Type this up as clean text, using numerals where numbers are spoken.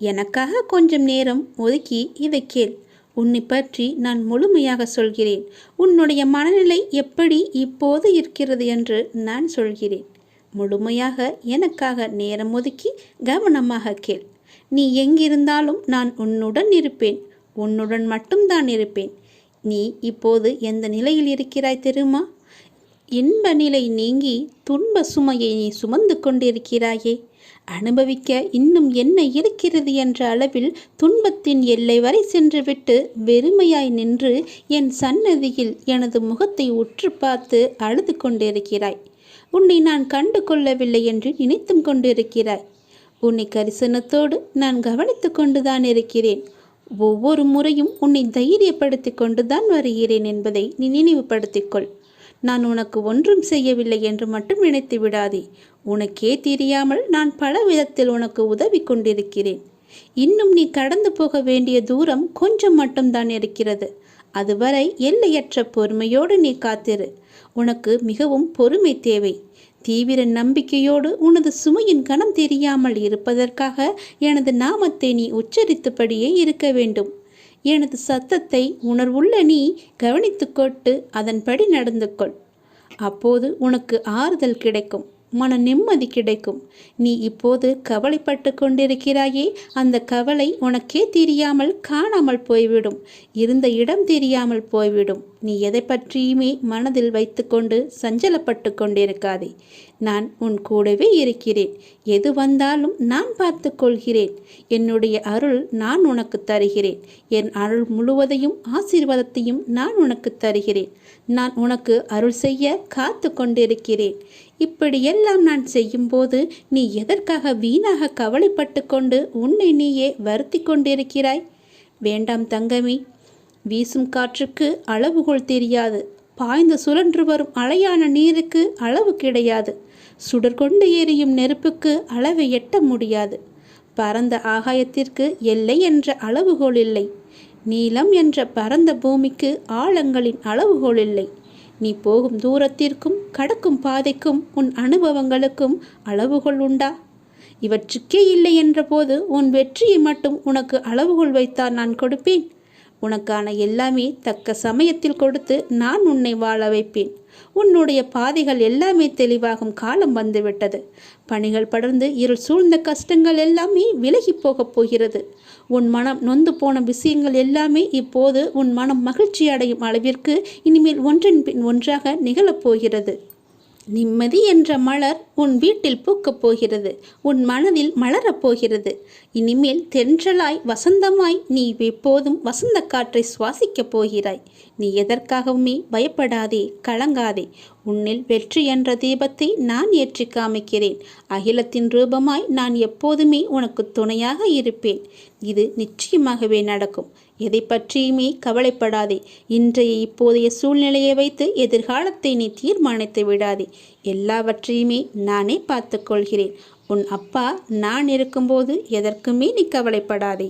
எனக்காக கொஞ்சம் நேரம் ஒதுக்கி இதை கேள். உன்னை பற்றி நான் முழுமையாக சொல்கிறேன். உன்னுடைய மனநிலை எப்படி இப்போது இருக்கிறது என்று நான் சொல்கிறேன். முழுமையாக எனக்காக நேரம் ஒதுக்கி கவனமாக கேள். நீ எங்கிருந்தாலும் நான் உன்னுடன் இருப்பேன். உன்னுடன் மட்டும்தான் இருப்பேன். நீ இப்போது எந்த நிலையில் இருக்கிறாய் தெரியுமா? இன்ப நிலை நீங்கி துன்ப சுமையை நீ சுமந்து கொண்டிருக்கிறாயே. அனுபவிக்க இன்னும் என்ன இருக்கிறது என்ற அளவில் துன்பத்தின் எல்லை வரை சென்றுவிட்டு வெறுமையாய் நின்று என் சன்னதியில் எனது முகத்தை உற்று பார்த்து அழுது கொண்டிருக்கிறாய். உன்னை நான் கண்டு கொள்ளவில்லை என்று நினைத்தும் கொண்டிருக்கிறாய். உன்னை கரிசனத்தோடு நான் கவனித்து கொண்டுதான் இருக்கிறேன். ஒவ்வொரு முறையும் உன்னை தைரியப்படுத்தி கொண்டுதான் வருகிறேன் என்பதை நீ நினைவுபடுத்திக்கொள். நான் உனக்கு ஒன்றும் செய்யவில்லை என்று மட்டும் நினைத்து விடாதே. உனக்கே தெரியாமல் நான் பல விதத்தில் உனக்கு உதவி கொண்டிருக்கிறேன். இன்னும் நீ கடந்து போக வேண்டிய தூரம் கொஞ்சம் மட்டும்தான் இருக்கிறது. அதுவரை எல்லையற்ற பொறுமையோடு நீ காத்திரு. உனக்கு மிகவும் பொறுமை தேவை. தீவிர நம்பிக்கையோடு உனது சுமையின் கணம் தெரியாமல் இருப்பதற்காக எனது நாமத்தை நீ உச்சரித்தபடியே இருக்க வேண்டும். எனது சத்தத்தை உணர்வுள்ள நீ கவனித்து கொண்டு அதன்படி நடந்து கொள். அப்போது உனக்கு ஆறுதல் கிடைக்கும், மன நிம்மதி கிடைக்கும். நீ இப்போது கவலைப்பட்டு கொண்டிருக்கிறாயே, அந்த கவலை உனக்கே தெரியாமல் காணாமல் போய்விடும். இருந்த இடம் தெரியாமல் போய்விடும். நீ எதை பற்றியுமே மனதில் வைத்துக்கொண்டு சஞ்சலப்பட்டு கொண்டிருக்காதே. நான் உன் கூடவே இருக்கிறேன். எது வந்தாலும் நான் பார்த்து கொள்கிறேன். என்னுடைய அருள் நான் உனக்கு தருகிறேன். என் அருள் முழுவதையும் ஆசீர்வாதத்தையும் நான் உனக்கு தருகிறேன். நான் உனக்கு அருள் செய்ய காத்து கொண்டிருக்கிறேன். இப்படியெல்லாம் நான் செய்யும்போது நீ எதற்காக வீணாக கவலைப்பட்டு கொண்டு உன்னை நீயே வருத்தி கொண்டிருக்கிறாய்? வேண்டாம் தங்கமே. வீசும் காற்றுக்கு அளவுகோல் தெரியாது. பாய்ந்து சுழன்று வரும் அலையான நீருக்கு அளவு கிடையாது. சுடர் கொண்டு எரியும் நெருப்புக்கு அளவை எட்ட முடியாது. பரந்த ஆகாயத்திற்கு எல்லை என்ற அளவுகோல் இல்லை. நீளம் என்ற பரந்த பூமிக்கு ஆழங்களின் அளவுகோல் இல்லை. நீ போகும் தூரத்திற்கும் கடக்கும் பாதைக்கும் உன் அனுபவங்களுக்கும் அளவுகோல் உண்டா? இவற்றுக்கே இல்லை என்ற போது உன் வெற்றியை மட்டும் உனக்கு அளவுகோல் வைத்தால் நான் கொடுப்பேன். உனக்கான எல்லாமே தக்க சமயத்தில் கொடுத்து நான் உன்னை வாழ வைப்பேன். உன்னுடைய பாதைகள் எல்லாமே தெளிவாகும் காலம் வந்துவிட்டது. பணிகள் படர்ந்து இருள் சூழ்ந்த கஷ்டங்கள் எல்லாமே விலகி போகப் போகிறது. உன் மனம் நொந்து போன விஷயங்கள் எல்லாமே இப்போது உன் மனம் மகிழ்ச்சி அடையும் அளவிற்கு இனிமேல் ஒன்றின் பின் ஒன்றாக நிகழப்போகிறது. நிம்மதி என்ற மலர் உன் வீட்டில் பூக்கப் போகிறது. உன் மனதில் மலரப் போகிறது. இனிமேல் தென்றலாய் வசந்தமாய் நீ எப்போதும் வசந்த காற்றை சுவாசிக்கப் போகிறாய். நீ எதற்காகவுமே பயப்படாதே, கலங்காதே. உன்னில் வெற்றி என்ற தீபத்தை நான் ஏற்றி காமிக்கிறேன். அகிலத்தின் ரூபமாய் நான் எப்போதுமே உனக்கு துணையாக இருப்பேன். இது நிச்சயமாகவே நடக்கும். எதை பற்றியுமே கவலைப்படாதே. இன்றைய இப்போதைய சூழ்நிலையை வைத்து எதிர்காலத்தை நீ தீர்மானித்து விடாதே. எல்லாவற்றையுமே நானே பார்த்து கொள்கிறேன். உன் அப்பா நான் இருக்கும்போது எதற்குமே நீ கவலைப்படாதே.